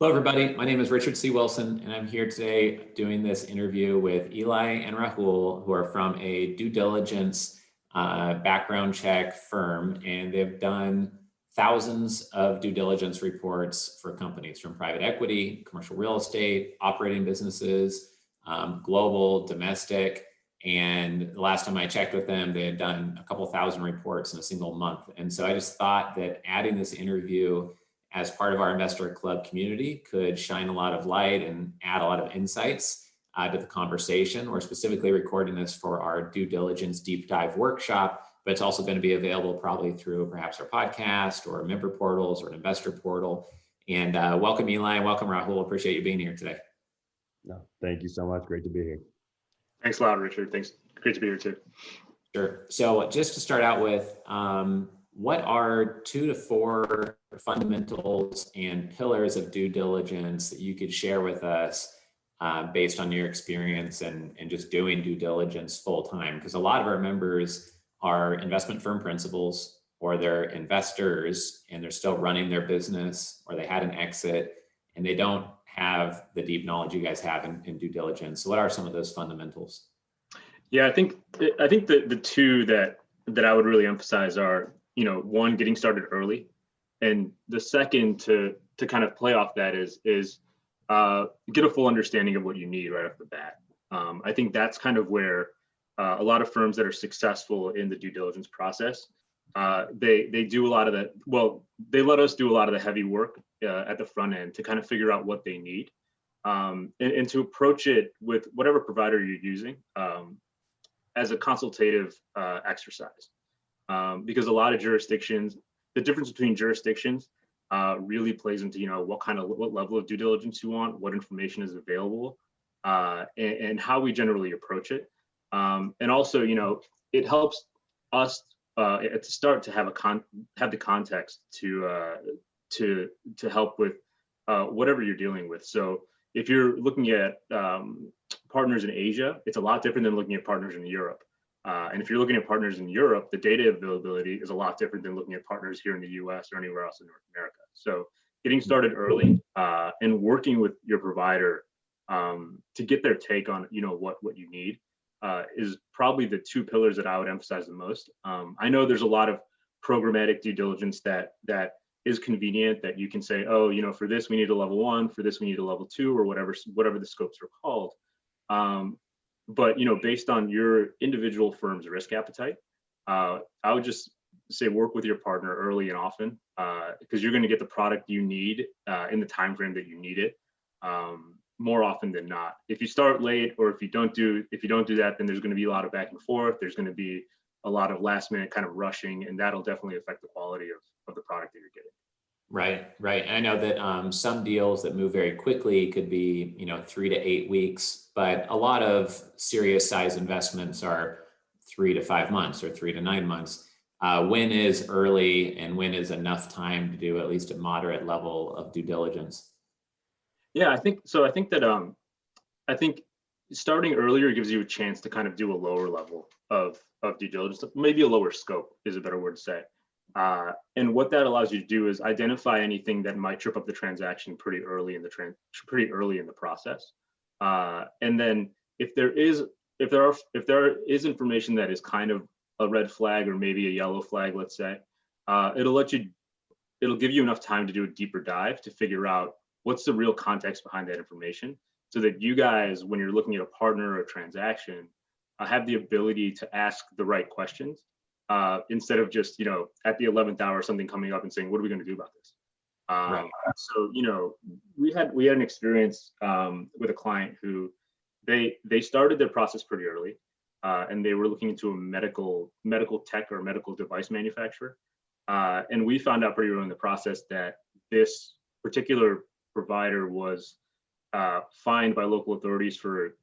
Hello, everybody. My name is Richard C. Wilson, and I'm here today doing this interview with Eli and Rahul, who are from a due diligence background check firm, and they've done thousands of due diligence reports for companies from private equity, commercial real estate, operating businesses, global, domestic. And the last time I checked with them, they had done a couple thousand reports in a single month. And so I just thought that adding this interview as part of our investor club community could shine a lot of light and add a lot of insights to the conversation. We're specifically recording this for our due diligence deep dive workshop, but it's also going to be available probably through perhaps our podcast or member portals or an investor portal. And welcome, Eli, and welcome, Rahul. Appreciate you being here today. No, thank you so much. Great to be here. Thanks a lot, Richard. Thanks. Great to be here too. Sure. So just to start out with, what are 2 to 4 fundamentals and pillars of due diligence that you could share with us based on your experience and just doing due diligence full time? Because a lot of our members are investment firm principals, or they're investors and they're still running their business, or they had an exit and they don't have the deep knowledge you guys have in due diligence. So what are some of those fundamentals? Yeah, I think the two that I would really emphasize are, one, getting started early, and the second to kind of play off that is get a full understanding of what you need right off the bat. I think that's kind of where a lot of firms that are successful in the due diligence process, they do a lot of that. Well, they let us do a lot of the heavy work at the front end to kind of figure out what they need, and to approach it with whatever provider you're using as a consultative exercise. Because a lot of jurisdictions, the difference between jurisdictions really plays into, what level of due diligence you want, what information is available, and how we generally approach it. And also, it helps us at the start to have the context to help with whatever you're dealing with. So if you're looking at partners in Asia, it's a lot different than looking at partners in Europe. And if you're looking at partners in Europe, the data availability is a lot different than looking at partners here in the US or anywhere else in North America. So getting started early and working with your provider to get their take on, what you need is probably the 2 pillars that I would emphasize the most. I know there's a lot of programmatic due diligence that is convenient, that you can say, oh, for this we need a level 1, for this we need a level 2, or whatever the scopes are called. But based on your individual firm's risk appetite, I would just say work with your partner early and often, because you're going to get the product you need in the time frame that you need it, more often than not. If you start late, or if you don't do that, then there's going to be a lot of back and forth. There's going to be a lot of last minute kind of rushing, and that'll definitely affect the quality of the product that you're getting. Right. And I know that some deals that move very quickly could be, 3 to 8 weeks, but a lot of serious size investments are 3 to 5 months or 3 to 9 months. When is early, and when is enough time to do at least a moderate level of due diligence? Yeah, I think so. I think starting earlier gives you a chance to kind of do a lower level of due diligence, maybe a lower scope is a better word to say. And what that allows you to do is identify anything that might trip up the transaction pretty early in the process. And then if there is information that is kind of a red flag or maybe a yellow flag, let's say, it'll give you enough time to do a deeper dive to figure out what's the real context behind that information, so that you guys, when you're looking at a partner or a transaction, have the ability to ask the right questions. Instead of just, at the 11th hour, something coming up and saying, what are we going to do about this? Right. So, we had an experience with a client who they started their process pretty early, and they were looking into a medical tech or medical device manufacturer. And we found out pretty early in the process that this particular provider was fined by local authorities for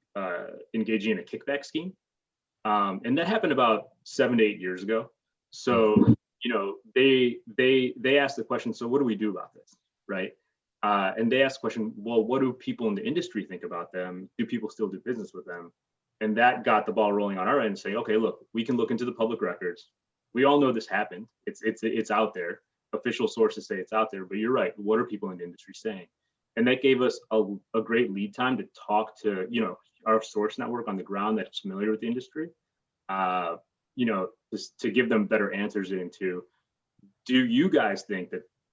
engaging in a kickback scheme. And that happened about 7 to 8 years ago. So, they asked the question, so what do we do about this, right? And they asked the question, well, what do people in the industry think about them? Do people still do business with them? And that got the ball rolling on our end, saying, okay, look, we can look into the public records. We all know this happened. It's out there. Official sources say it's out there, but you're right. What are people in the industry saying? And that gave us a great lead time to talk to, our source network on the ground that's familiar with the industry, just to give them better answers into, do you guys think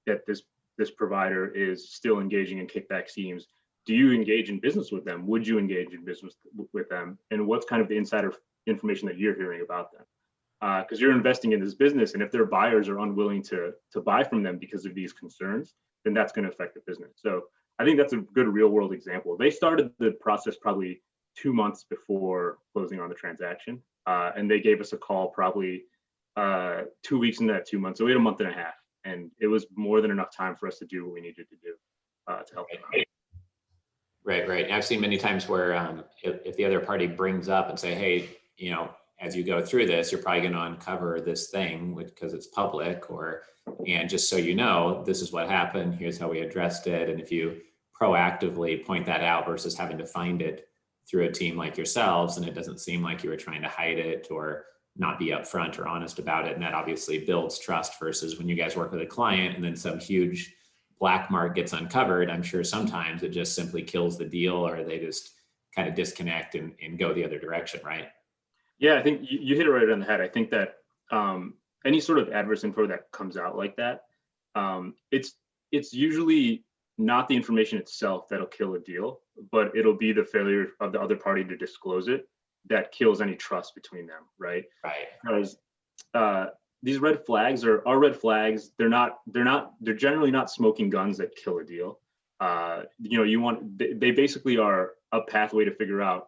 that this provider is still engaging in kickback schemes? Do you engage in business with them? Would you engage in business with them? And what's kind of the insider information that you're hearing about them? Because you're investing in this business, and if their buyers are unwilling to buy from them because of these concerns, then that's going to affect the business. So I think that's a good real world example. They started the process probably 2 months before closing on the transaction, and they gave us a call probably 2 weeks into that 2 months. So we had a month and a half, and it was more than enough time for us to do what we needed to do to help them out. Right. I've seen many times where if the other party brings up and say, hey, as you go through this, you're probably going to uncover this thing because it's public, and just so you know, this is what happened. Here's how we addressed it. And if you proactively point that out versus having to find it through a team like yourselves, and it doesn't seem like you were trying to hide it or not be upfront or honest about it. And that obviously builds trust versus when you guys work with a client and then some huge black mark gets uncovered. I'm sure sometimes it just simply kills the deal, or they just kind of disconnect and go the other direction, right? Yeah, I think you hit it right on the head. I think that any sort of adverse info that comes out like that, it's usually not the information itself that'll kill a deal, but it'll be the failure of the other party to disclose it that kills any trust between them, right? Right. Because these red flags are red flags. They're generally not smoking guns that kill a deal. They basically are a pathway to figure out,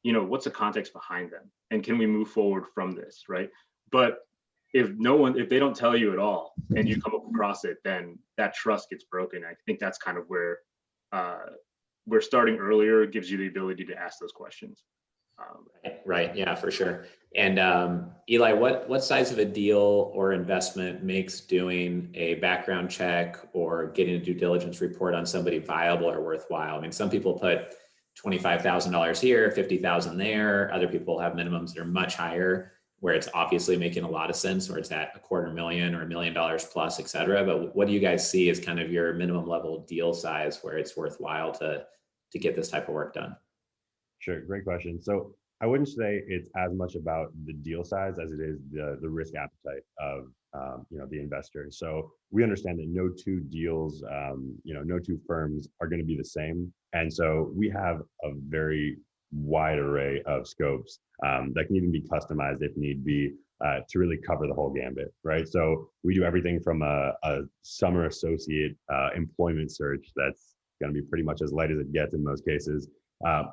what's the context behind them, and can we move forward from this, right? But if they don't tell you at all and you come up across it, then that trust gets broken. I think that's kind of where starting earlier gives you the ability to ask those questions. Right. Yeah, for sure. And Eli, what size of a deal or investment makes doing a background check or getting a due diligence report on somebody viable or worthwhile? I mean, some people put $25,000 here, $50,000 there. Other people have minimums that are much higher, where it's obviously making a lot of sense, where it's at $250,000 or $1 million plus, et cetera. But what do you guys see as kind of your minimum level deal size where it's worthwhile to get this type of work done? Sure, great question. So I wouldn't say it's as much about the deal size as it is the risk appetite of the investor. So we understand that no two deals, no two firms are going to be the same, and so we have a very wide array of scopes that can even be customized if need be to really cover the whole gambit, right? So we do everything from a summer associate employment search that's going to be pretty much as light as it gets in most cases,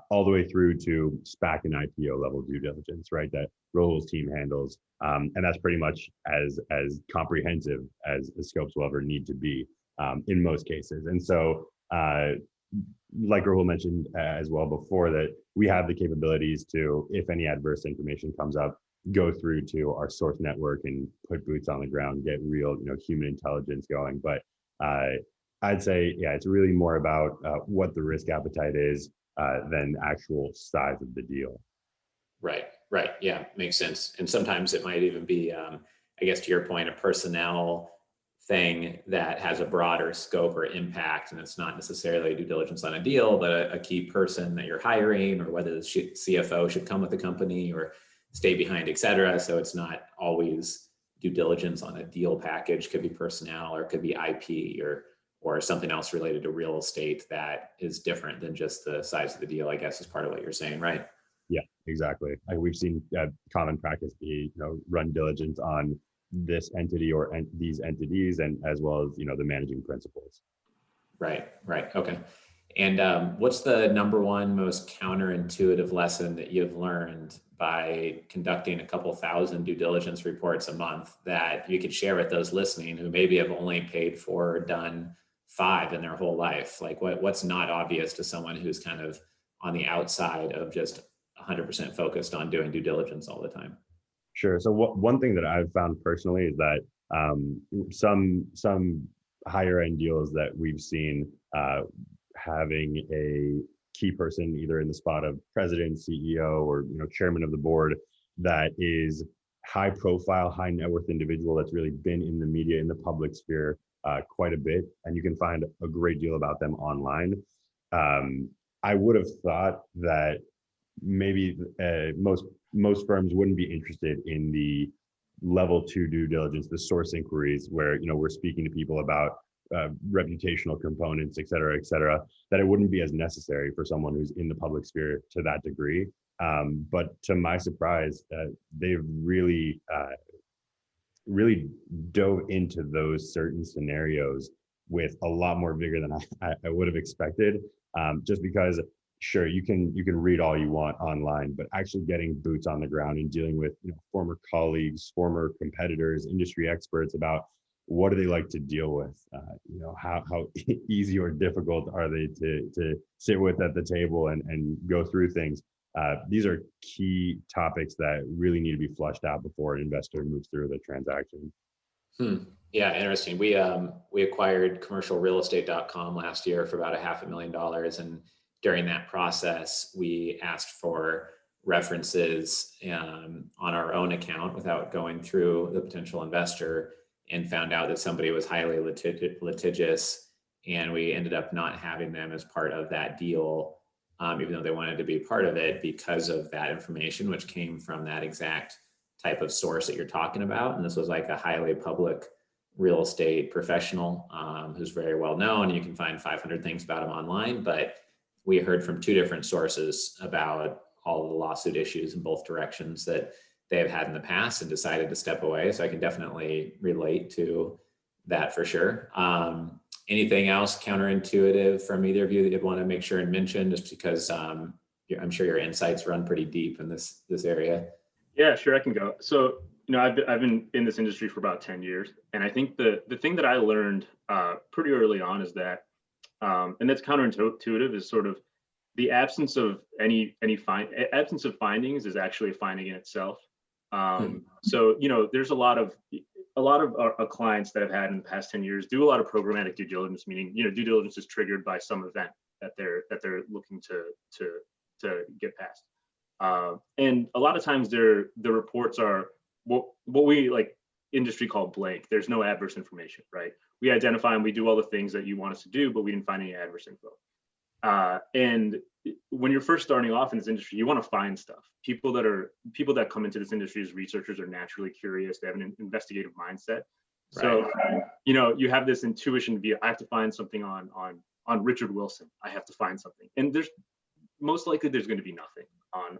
all the way through to SPAC and IPO level due diligence, right? That Rahul's team handles, and that's pretty much as comprehensive as the scopes will ever need to be in most cases. And so, like Rahul mentioned as well before, that we have the capabilities to, if any adverse information comes up, go through to our source network and put boots on the ground, get real, human intelligence going. But I'd say, yeah, it's really more about what the risk appetite is than actual size of the deal. Right. Yeah, makes sense. And sometimes it might even be, I guess to your point, a personnel thing that has a broader scope or impact, and it's not necessarily due diligence on a deal, but a key person that you're hiring, or whether the CFO should come with the company or stay behind, et cetera. So it's not always due diligence on a deal package. Could be personnel, or it could be IP, or something else related to real estate that is different than just the size of the deal, I guess, is part of what you're saying, right? Yeah, exactly. We've seen common practice be, run diligence on this entity or these entities, and as well as, the managing principals. Right. Okay. And what's the number one most counterintuitive lesson that you've learned by conducting a couple thousand due diligence reports a month that you could share with those listening who maybe have only paid for or done 5 in their whole life? Like what's not obvious to someone who's kind of on the outside of just 100% focused on doing due diligence all the time? Sure. So one thing that I've found personally is that some higher end deals that we've seen having a key person either in the spot of president, CEO, or chairman of the board that is high profile, high net worth individual that's really been in the media, in the public sphere quite a bit, and you can find a great deal about them online. I would have thought that maybe most firms wouldn't be interested in the level 2 due diligence, the source inquiries, where we're speaking to people about reputational components, et cetera, that it wouldn't be as necessary for someone who's in the public sphere to that degree. But to my surprise, they've really dove into those certain scenarios with a lot more vigor than I would have expected. Just because, sure, you can read all you want online, but actually getting boots on the ground and dealing with former colleagues, former competitors, industry experts about what do they like to deal with, how easy or difficult are they to sit with at the table and go through things. These are key topics that really need to be flushed out before an investor moves through the transaction. Yeah, interesting. We acquired commercialrealestate.com last year for about $500,000, and during that process, we asked for references on our own account without going through the potential investor, and found out that somebody was highly litigious, and we ended up not having them as part of that deal, even though they wanted to be part of it, because of that information, which came from that exact type of source that you're talking about. And this was like a highly public real estate professional who's very well known. You can find 500 things about him online, but we heard from two different sources about all of the lawsuit issues in both directions that they have had in the past, and decided to step away. So I can definitely relate to that for sure. Anything else counterintuitive from either of you that you'd want to make sure and mention, just because I'm sure your insights run pretty deep in this area? Yeah, sure, I can go. So, I've been in this industry for about 10 years. And I think the thing that I learned pretty early on is that, and that's counterintuitive, is sort of the absence of absence of findings is actually a finding in itself. So, there's a lot of our clients that I've had in the past 10 years do a lot of programmatic due diligence, meaning, due diligence is triggered by some event that they're looking to get past. And a lot of times the reports are what we like industry call blank. There's no adverse information, right? We identify and we do all the things that you want us to do, but we didn't find any adverse info. And when you're first starting off in this industry, you want to find stuff. People that come into this industry as researchers are naturally curious. They have an investigative mindset. So, you have this intuition via, I have to find something on Richard Wilson. I have to find something. And there's most likely there's going to be nothing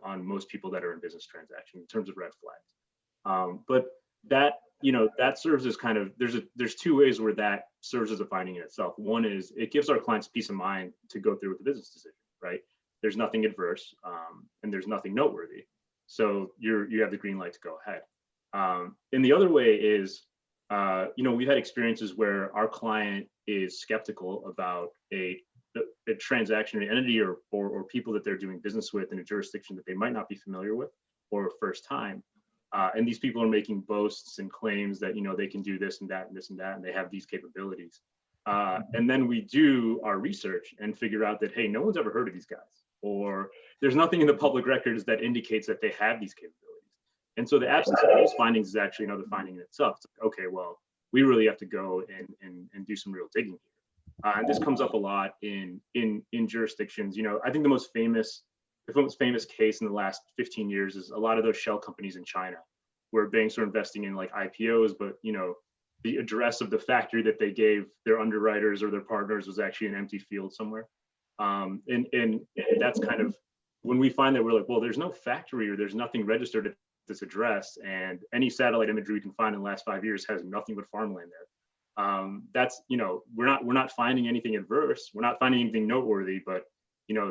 on most people that are in business transaction in terms of red flags. But that, that serves as kind of, there's two ways where that serves as a finding in itself. One is it gives our clients peace of mind to go through with the business decision, right? There's nothing adverse and there's nothing noteworthy. So you have the green light to go ahead. And the other way is, we've had experiences where our client is skeptical about a transaction, an entity or people that they're doing business with in a jurisdiction that they might not be familiar with or first time. And these people are making boasts and claims that, they can do this and that and this and that, and they have these capabilities. And then we do our research and figure out that, hey, no one's ever heard of these guys, or there's nothing in the public records that indicates that they have these capabilities. And so the absence of those findings is actually another finding in itself. It's like, okay, well, we really have to go and do some real digging here. And this comes up a lot in jurisdictions. I think the most famous case in the last 15 years is a lot of those shell companies in China, where banks are investing in like IPOs, but the address of the factory that they gave their underwriters or their partners was actually an empty field somewhere. And that's kind of when we find that we're like, well, there's no factory or there's nothing registered at this address, and any satellite imagery we can find in the last 5 years has nothing but farmland there. That's, we're not finding anything adverse. We're not finding anything noteworthy, but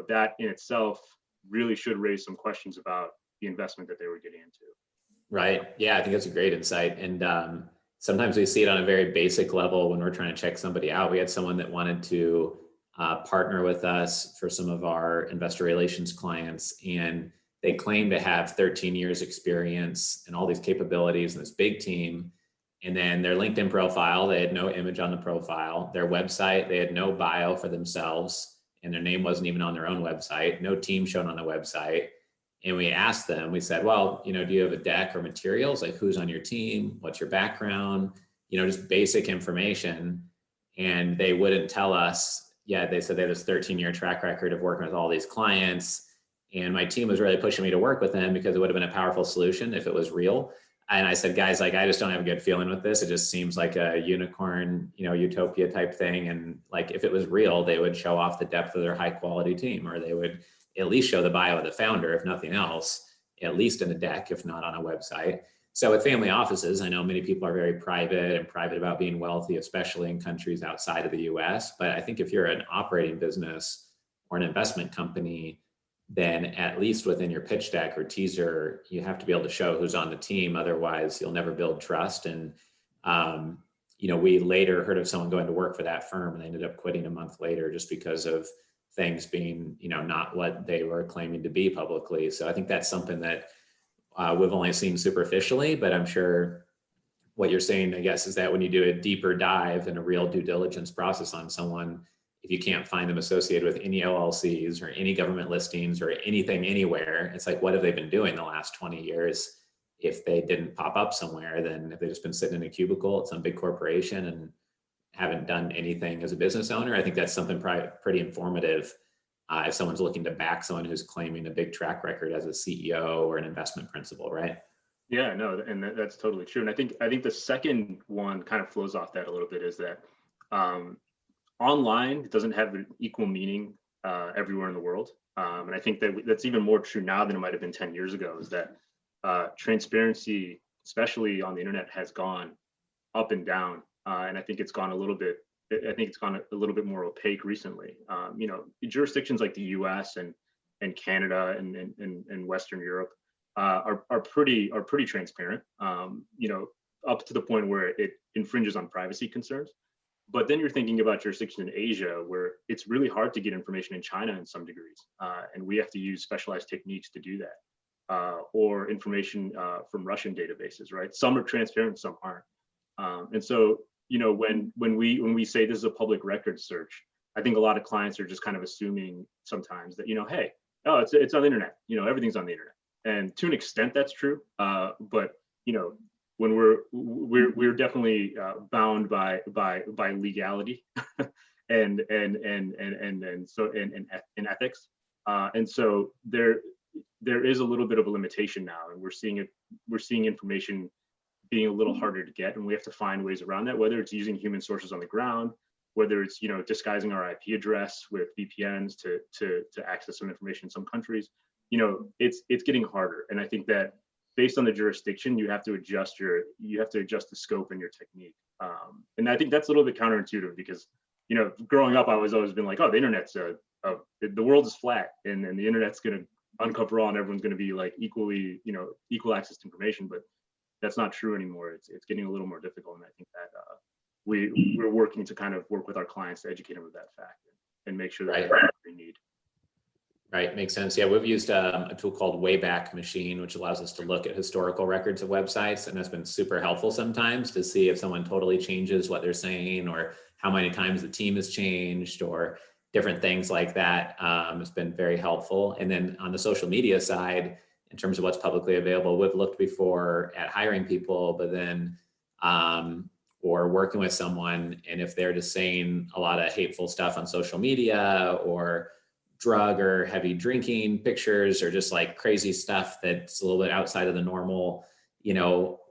that in itself really should raise some questions about the investment that they were getting into. Right. Yeah, I think that's a great insight. And sometimes we see it on a very basic level when we're trying to check somebody out. We had someone that wanted to partner with us for some of our investor relations clients, and they claimed to have 13 years experience and all these capabilities and this big team. And then their LinkedIn profile, they had no image on the profile. Their website, they had no bio for themselves, and their name wasn't even on their own website. No team shown on the website. And we asked them, we said, well, do you have a deck or materials? Like, who's on your team? What's your background? Just basic information. and they wouldn't tell us. Yeah, they said they had this 13-year track record of working with all these clients, and my team was really pushing me to work with them because it would have been a powerful solution if it was real. And I said, guys, like, I just don't have a good feeling with this. It just seems like a unicorn, utopia type thing. And like, if it was real, they would show off the depth of their high quality team, or they would at least show the bio of the founder, if nothing else, at least in a deck, if not on a website. So with family offices, I know many people are very private about being wealthy, especially in countries outside of the US. But I think if you're an operating business or an investment company, then at least within your pitch deck or teaser, you have to be able to show who's on the team. Otherwise, you'll never build trust. And, we later heard of someone going to work for that firm, and they ended up quitting a month later just because of things being, not what they were claiming to be publicly. So I think that's something that we've only seen superficially, but I'm sure what you're saying, I guess, is that when you do a deeper dive and a real due diligence process on someone, if you can't find them associated with any LLCs or any government listings or anything anywhere, it's like, what have they been doing the last 20 years? If they didn't pop up somewhere, then if they've just been sitting in a cubicle at some big corporation and haven't done anything as a business owner, I think that's something pretty informative if someone's looking to back someone who's claiming a big track record as a CEO or an investment principal, right? Yeah, no, and that's totally true. And I think the second one kind of flows off that a little bit, is that online doesn't have an equal meaning everywhere in the world. And I think that's even more true now than it might have been 10 years ago, is that transparency, especially on the internet, has gone up and down. And I think it's gone a little bit more opaque recently. Jurisdictions like the US and Canada and Western Europe are pretty transparent, up to the point where it infringes on privacy concerns. But then you're thinking about jurisdictions in Asia where it's really hard to get information in China in some degrees. And we have to use specialized techniques to do that, or information from Russian databases, right? Some are transparent, some aren't. And so, when we say this is a public record search, I think a lot of clients are just kind of assuming sometimes that, hey, it's on the internet, everything's on the internet. And to an extent that's true. But, when we're definitely bound by legality and ethics, and so there is a little bit of a limitation now, and we're seeing information being a little harder to get, and we have to find ways around that, whether it's using human sources on the ground, whether it's disguising our IP address with VPNs to access some information in some countries. It's getting harder, and I think that based on the jurisdiction, you have to adjust the scope and your technique. And I think that's a little bit counterintuitive because, growing up, I was always been like, oh, the internet's the world is flat, and the internet's going to uncover all, and everyone's going to be like equally, equal access to information. But that's not true anymore. It's getting a little more difficult, and I think that we're working to kind of work with our clients to educate them of that fact and make sure that they have what they need. Right, makes sense. Yeah, we've used a tool called Wayback Machine, which allows us to look at historical records of websites, and that's been super helpful sometimes to see if someone totally changes what they're saying, or how many times the team has changed, or different things like that. It's been very helpful. And then on the social media side, in terms of what's publicly available, we've looked before at hiring people, but then or working with someone, and if they're just saying a lot of hateful stuff on social media, or drug or heavy drinking pictures, or just like crazy stuff that's a little bit outside of the normal,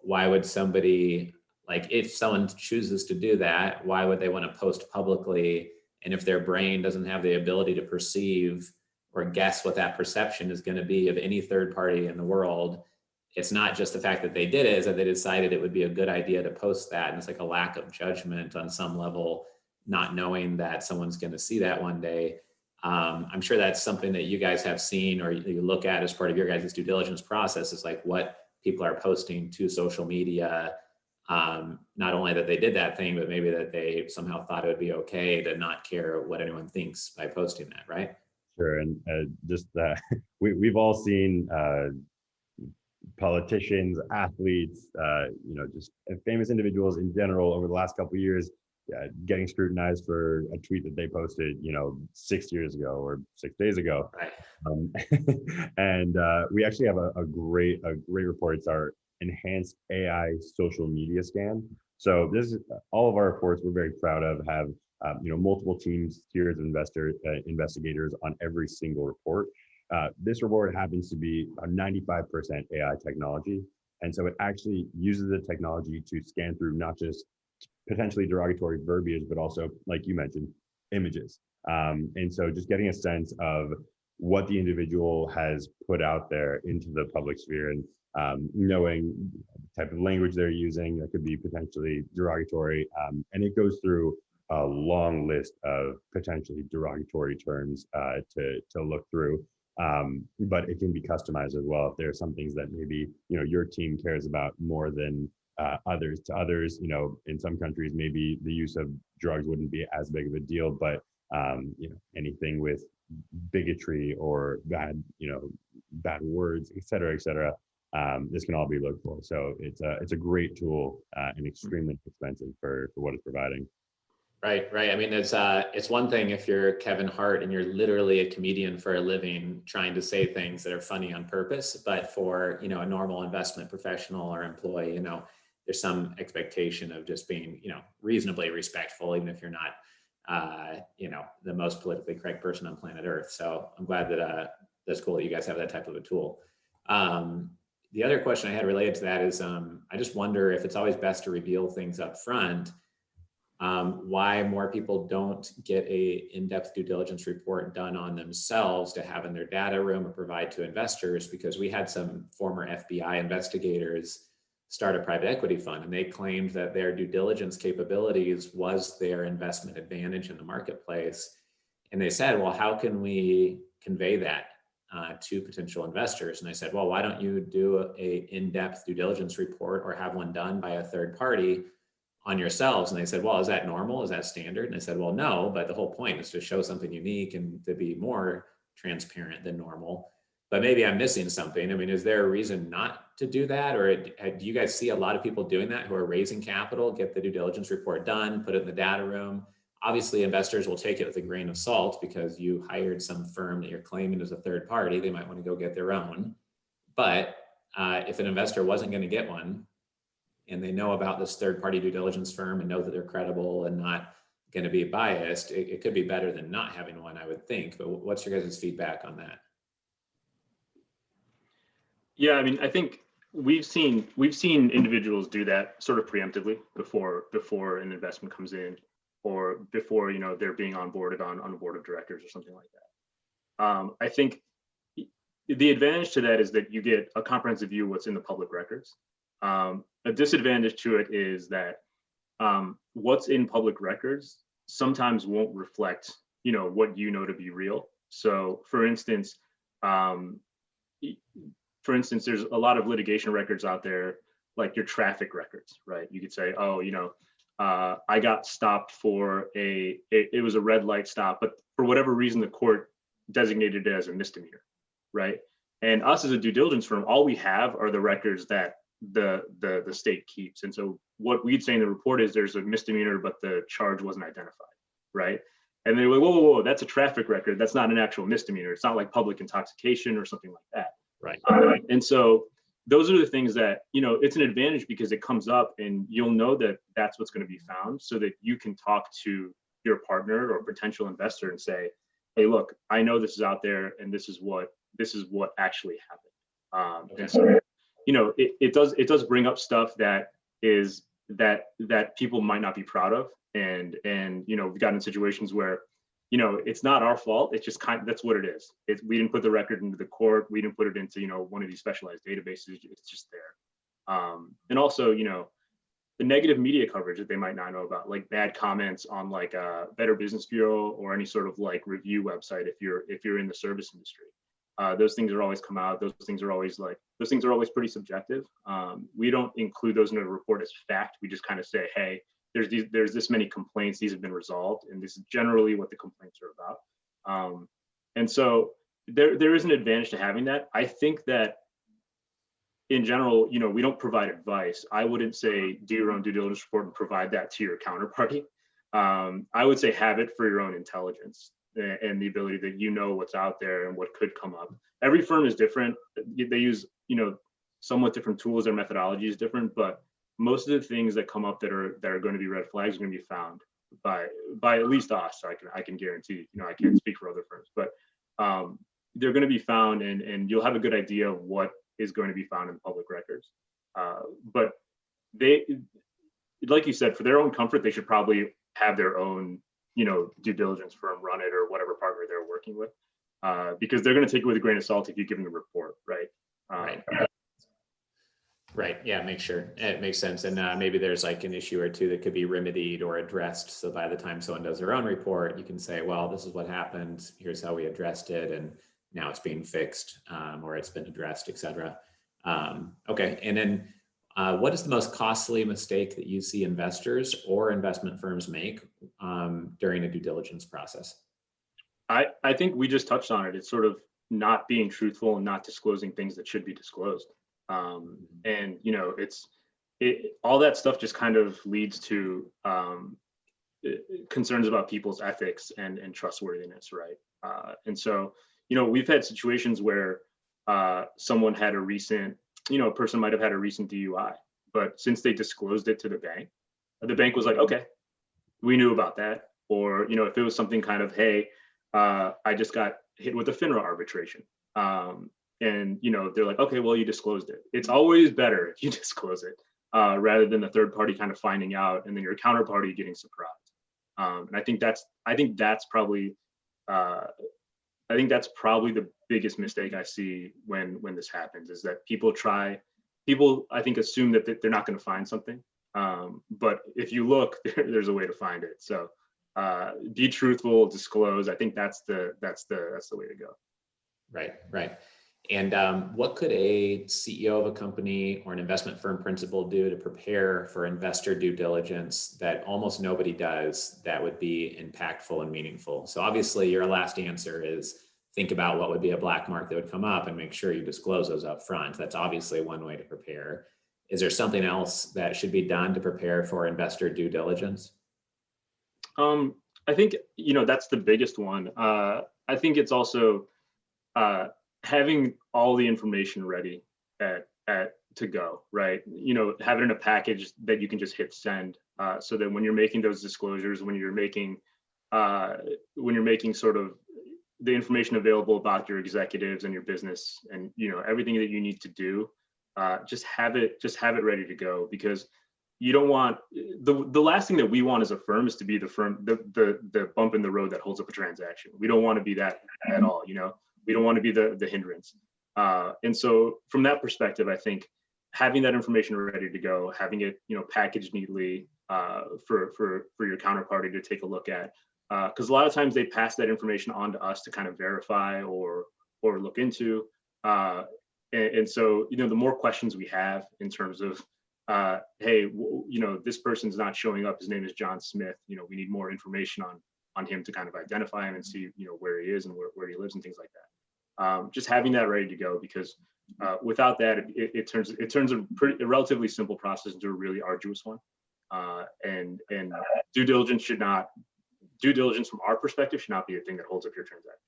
why would somebody, like, if someone chooses to do that, why would they want to post publicly? And if their brain doesn't have the ability to perceive or guess what that perception is going to be of any third party in the world, it's not just the fact that they did it, is that they decided it would be a good idea to post that. And it's like a lack of judgment on some level, not knowing that someone's going to see that one day. I'm sure that's something that you guys have seen, or you look at as part of your guys' due diligence process, is like what people are posting to social media. Not only that they did that thing, but maybe that they somehow thought it would be okay to not care what anyone thinks by posting that, right? Sure, and just we've all seen politicians, athletes, just famous individuals in general over the last couple of years getting scrutinized for a tweet that they posted, 6 years ago or 6 days ago. Right. And we actually have a great report. It's our enhanced AI social media scan. So this is all of our reports we're very proud of have multiple teams, tiers of investigators on every single report. This report happens to be a 95% AI technology. And so it actually uses the technology to scan through not just potentially derogatory verbiage, but also, like you mentioned, images. And so just getting a sense of what the individual has put out there into the public sphere, and knowing the type of language they're using that could be potentially derogatory. And it goes through a long list of potentially derogatory terms to look through. But it can be customized as well if there are some things that maybe your team cares about more than others. To others, in some countries maybe the use of drugs wouldn't be as big of a deal, but anything with bigotry or bad words, et cetera, this can all be looked for. So it's a great tool and extremely expensive for what it's providing. Right. I mean, it's one thing if you're Kevin Hart and you're literally a comedian for a living trying to say things that are funny on purpose, but for a normal investment professional or employee, there's some expectation of just being reasonably respectful, even if you're not the most politically correct person on planet Earth. So I'm glad that that's cool that you guys have that type of a tool. The other question I had related to that is I just wonder if it's always best to reveal things up front. Why more people don't get a in-depth due diligence report done on themselves to have in their data room or provide to investors, because we had some former FBI investigators start a private equity fund, and they claimed that their due diligence capabilities was their investment advantage in the marketplace. And they said, well, how can we convey that to potential investors? And I said, well, why don't you do a in-depth due diligence report or have one done by a third party on yourselves? And they said, well, is that normal? Is that standard? And I said, well, no, but the whole point is to show something unique and to be more transparent than normal. But maybe I'm missing something. I mean, is there a reason not to do that? Or do you guys see a lot of people doing that who are raising capital, get the due diligence report done, put it in the data room? Obviously, investors will take it with a grain of salt because you hired some firm that you're claiming as a third party. They might want to go get their own. But if an investor wasn't going to get one, and they know about this third-party due diligence firm and know that they're credible and not going to be biased, it could be better than not having one, I would think. But what's your guys' feedback on that? Yeah, I mean, I think we've seen individuals do that sort of preemptively before an investment comes in, or before they're being onboarded on a board of directors or something like that. I think the advantage to that is that you get a comprehensive view of what's in the public records. A disadvantage to it is that what's in public records sometimes won't reflect, what to be real. So, for instance, there's a lot of litigation records out there, like your traffic records, right? You could say, oh, I got stopped for it was a red light stop, but for whatever reason, the court designated it as a misdemeanor, right? And us as a due diligence firm, all we have are the records that the state keeps. And so what we'd say in the report is there's a misdemeanor, but the charge wasn't identified, right? And they're like, whoa, that's a traffic record. That's not an actual misdemeanor. It's not like public intoxication or something like that. Right. And so those are the things that, it's an advantage because it comes up and you'll know that that's what's going to be found, so that you can talk to your partner or potential investor and say, hey, look, I know this is out there and this is what actually happened. Okay. And so, it does bring up stuff that people might not be proud of. And we've gotten in situations where, it's not our fault. It's just that's what it is. We didn't put the record into the court. We didn't put it into, one of these specialized databases. It's just there. And also, the negative media coverage that they might not know about, like bad comments on like a Better Business Bureau or any sort of like review website if you're in the service industry. Those things are always come out. Those things are always pretty subjective. We don't include those in the report as fact. We just kind of say, hey, there's this many complaints. These have been resolved, and this is generally what the complaints are about. And so there is an advantage to having that. I think that in general, we don't provide advice. I wouldn't say do your own due diligence report and provide that to your counterparty. I would say have it for your own intelligence and the ability that what's out there and what could come up. Every firm is different. They use, somewhat different tools. Their methodology is different, but most of the things that come up that are going to be red flags are going to be found by at least us. So I can guarantee, I can't speak for other firms, but they're going to be found, and you'll have a good idea of what is going to be found in public records. But they, like you said, for their own comfort, they should probably have their own, due diligence firm run it, or whatever partner they're working with, because they're going to take it with a grain of salt if you give them the report, right? Right. Right. Yeah, it makes sense. And maybe there's like an issue or two that could be remedied or addressed. So by the time someone does their own report, you can say, well, this is what happened. Here's how we addressed it. And now it's being fixed, or it's been addressed, et cetera. Okay. And then what is the most costly mistake that you see investors or investment firms make during a due diligence process? I think we just touched on it. It's sort of not being truthful and not disclosing things that should be disclosed. And all that stuff just kind of leads to concerns about people's ethics and trustworthiness, right? And so, we've had situations where someone had a person might have had a recent DUI, but since they disclosed it to the bank was like, okay, we knew about that. Or, if it was something kind of, hey, I just got hit with a FINRA arbitration. And they're like, okay, well, you disclosed it. It's always better if you disclose it rather than the third party kind of finding out and then your counterparty getting surprised. And I think that's probably the biggest mistake I see when this happens, is that people I think assume that they're not going to find something, but if you look, there's a way to find it. So be truthful, disclose. I think that's the way to go. Right. And what could a CEO of a company or an investment firm principal do to prepare for investor due diligence that almost nobody does that would be impactful and meaningful? So obviously your last answer is think about what would be a black mark that would come up and make sure you disclose those up front. That's obviously one way to prepare. Is there something else that should be done to prepare for investor due diligence? I think, that's the biggest one. I think it's also having all the information ready to go, right? Have it in a package that you can just hit send, so that when you're making those disclosures, when you're making sort of the information available about your executives and your business and everything that you need to do, just have it ready to go, because you don't want the last thing that we want as a firm is to be the bump in the road that holds up a transaction. We don't want to be that at all. We don't want to be the hindrance. And so from that perspective, I think having that information ready to go, having it, packaged neatly for your counterparty to take a look at, because a lot of times they pass that information on to us to kind of verify or look into. And so, the more questions we have in terms of, hey, this person's not showing up, his name is John Smith, we need more information on him to kind of identify him and see, where he is and where he lives and things like that. Just having that ready to go, because without that, it turns a relatively simple process into a really arduous one. And due diligence from our perspective should not be a thing that holds up your transaction.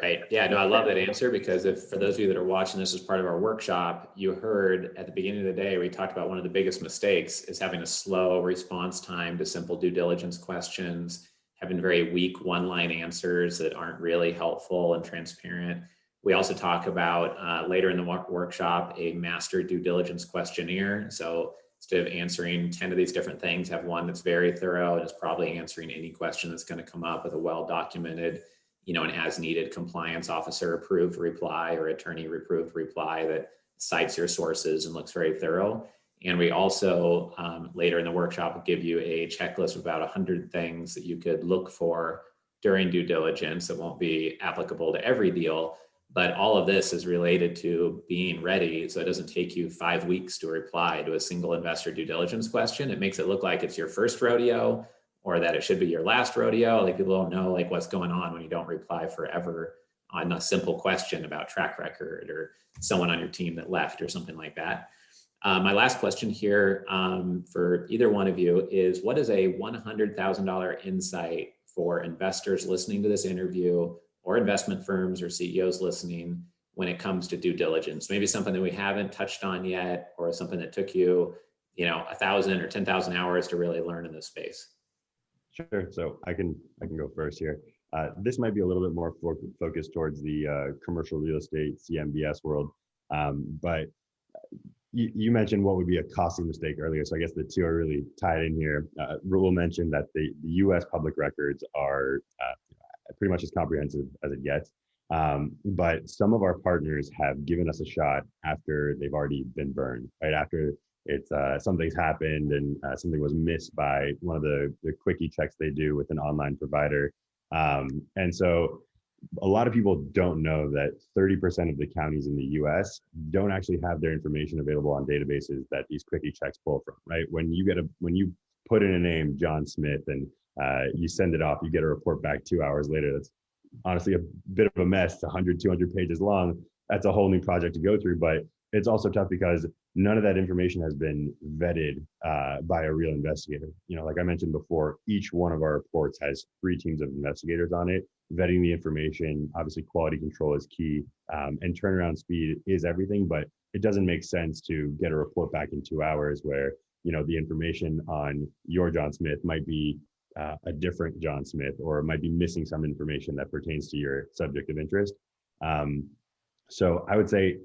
Right. Yeah, no, I love that answer, because for those of you that are watching this as part of our workshop, you heard at the beginning of the day, we talked about one of the biggest mistakes is having a slow response time to simple due diligence questions, having very weak one-line answers that aren't really helpful and transparent. We also talk about later in the workshop, a master due diligence questionnaire. So instead of answering 10 of these different things, have one that's very thorough and is probably answering any question that's going to come up with a well-documented, an as-needed compliance officer approved reply or attorney approved reply that cites your sources and looks very thorough. And we also later in the workshop will give you a checklist of about 100 things that you could look for during due diligence that won't be applicable to every deal, but all of this is related to being ready. So it doesn't take you 5 weeks to reply to a single investor due diligence question. It makes it look like it's your first rodeo, or that it should be your last rodeo. Like, people don't know what's going on when you don't reply forever on a simple question about track record or someone on your team that left or something like that. My last question here for either one of you is, what is a $100,000 insight for investors listening to this interview, or investment firms or CEOs listening, when it comes to due diligence? Maybe something that we haven't touched on yet, or something that took you 1,000 or 10,000 hours to really learn in this space? Sure. So I can go first here. This might be a little bit more focused towards the commercial real estate CMBS world, but you mentioned what would be a costly mistake earlier. So I guess the two are really tied in here. Raul mentioned that the U.S. public records are pretty much as comprehensive as it gets. But some of our partners have given us a shot after they've already been burned, right? After it's something's happened and something was missed by one of the quickie checks they do with an online provider. And so a lot of people don't know that 30% of the counties in the US don't actually have their information available on databases that these quickie checks pull from, right? When you put in a name, John Smith, and you send it off, you get a report back 2 hours later. That's honestly a bit of a mess. It's 100, 200 pages long. That's a whole new project to go through, but it's also tough because none of that information has been vetted by a real investigator. Like I mentioned before, each one of our reports has 3 teams of investigators on it, vetting the information. Obviously, quality control is key, and turnaround speed is everything, but it doesn't make sense to get a report back in 2 hours where, the information on your John Smith might be a different John Smith, or might be missing some information that pertains to your subject of interest. So I would say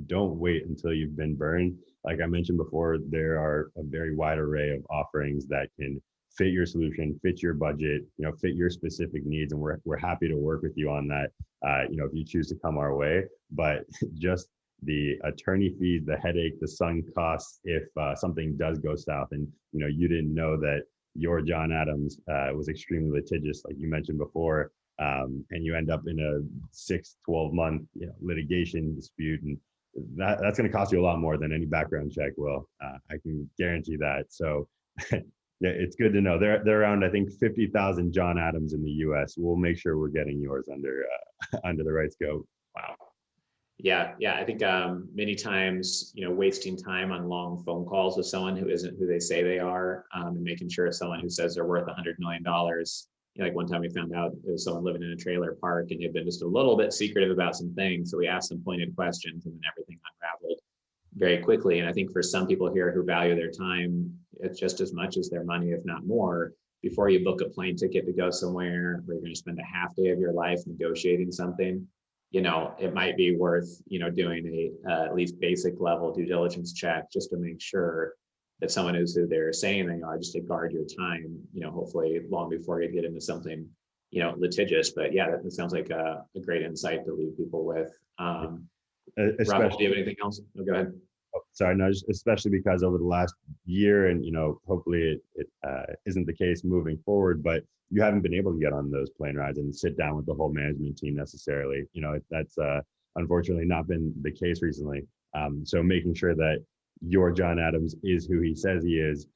don't wait until you've been burned. Like I mentioned before, there are a very wide array of offerings that can fit your solution, fit your budget, fit your specific needs. And we're happy to work with you on that, if you choose to come our way. But just the attorney fees, the headache, the sunk costs, if something does go south and, you didn't know that your John Adams was extremely litigious, like you mentioned before, and you end up in a 6-12 month litigation dispute, and that's going to cost you a lot more than any background check will. I can guarantee that. So yeah, it's good to know. They're around, I think, 50,000 John Adams in the U.S. We'll make sure we're getting yours under under the right scope. Wow. Yeah. I think many times, wasting time on long phone calls with someone who isn't who they say they are, and making sure someone who says they're worth $100 million. Like one time we found out it was someone living in a trailer park and they'd been just a little bit secretive about some things. So we asked some pointed questions and then everything unraveled very quickly. And I think for some people here who value their time, it's just as much as their money, if not more. Before you book a plane ticket to go somewhere where you're going to spend a half day of your life negotiating something, it might be worth, doing a at least basic level due diligence check just to make sure that someone is who they're saying they are, just to guard your time, hopefully long before you get into something, litigious. But yeah, that sounds like a great insight to leave people with. Rob, do you have anything else? Oh, go ahead. Oh, sorry, no, especially because over the last year, and hopefully it isn't the case moving forward, but you haven't been able to get on those plane rides and sit down with the whole management team necessarily. That's unfortunately not been the case recently. So making sure that your John Adams is who he says he is.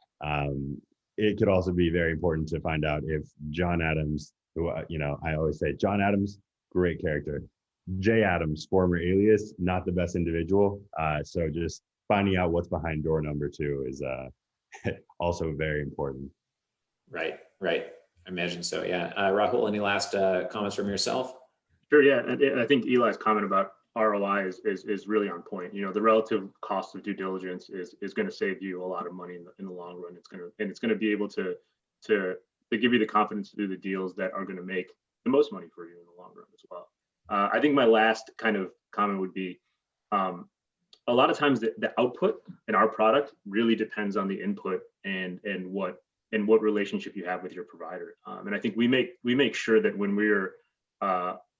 It could also be very important to find out if John Adams, who, I always say John Adams, great character. Jay Adams, former alias, not the best individual. So just finding out what's behind door number 2 is also very important. Right. I imagine so. Yeah. Rahul, any last comments from yourself? Sure. Yeah. And I think Eli's comment about ROI is really on point. The relative cost of due diligence is going to save you a lot of money in the long run. It's going to be able to give you the confidence to do the deals that are going to make the most money for you in the long run as well. I think my last kind of comment would be, a lot of times the output in our product really depends on the input and what relationship you have with your provider. And I think we make sure that when we're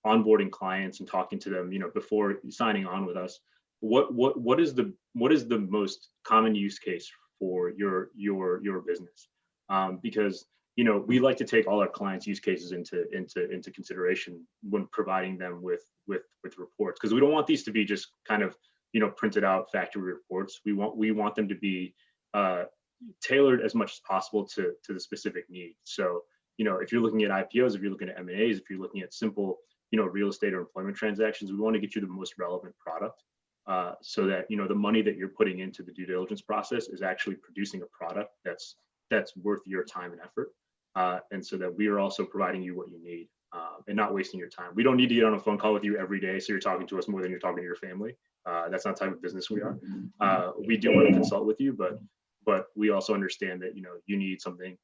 onboarding clients and talking to them, before signing on with us, what is the most common use case for your business? Because we like to take all our clients' use cases into consideration when providing them with reports, because we don't want these to be just kind of printed out factory reports. We want them to be tailored as much as possible to the specific need. So if you're looking at IPOs, if you're looking at M&As, if you're looking at simple real estate or employment transactions, we want to get you the most relevant product, so that the money that you're putting into the due diligence process is actually producing a product that's worth your time and effort, and so that we are also providing you what you need, and not wasting your time. We don't need to get on a phone call with you every day so you're talking to us more than you're talking to your family. That's not the type of business we are. We do want to consult with you, but but we also understand that, you need something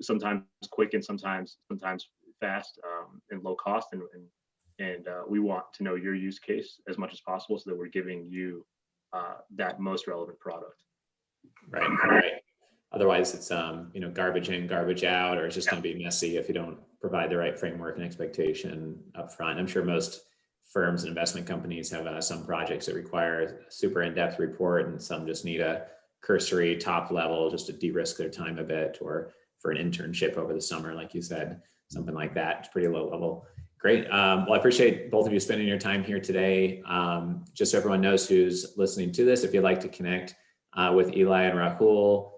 sometimes quick and sometimes fast, and low cost, and we want to know your use case as much as possible so that we're giving you that most relevant product. Right, right. Otherwise, it's garbage in, garbage out, or it's just going to be messy if you don't provide the right framework and expectation up front. I'm sure most firms and investment companies have some projects that require a super in-depth report, and some just need a cursory top level just to de-risk their time a bit, or for an internship over the summer, like you said, something like that. It's pretty low level. Great. Well, I appreciate both of you spending your time here today. Just so everyone knows who's listening to this, if you'd like to connect with Eli and Rahul,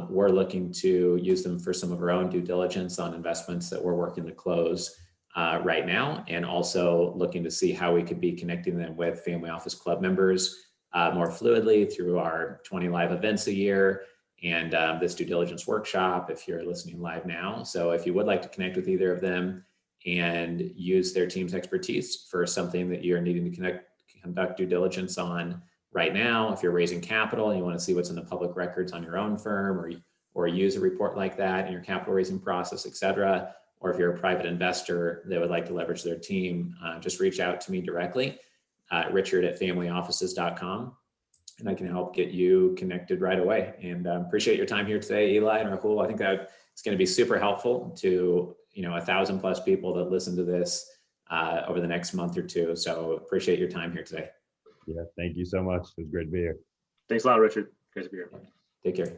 we're looking to use them for some of our own due diligence on investments that we're working to close right now, and also looking to see how we could be connecting them with Family Office Club members more fluidly through our 20 live events a year and this due diligence workshop if you're listening live now. So if you would like to connect with either of them and use their team's expertise for something that you're needing to conduct due diligence on right now, if you're raising capital and you want to see what's in the public records on your own firm, or use a report like that in your capital raising process, et cetera, or if you're a private investor that would like to leverage their team, just reach out to me directly, richard@familyoffices.com, and I can help get you connected right away. And appreciate your time here today, Eli and Rahul. I think that it's going to be super helpful to 1,000+ people that listen to this over the next month or two. So appreciate your time here today. Yeah, thank you so much. It was great to be here. Thanks a lot, Richard. Great to be here. Take care.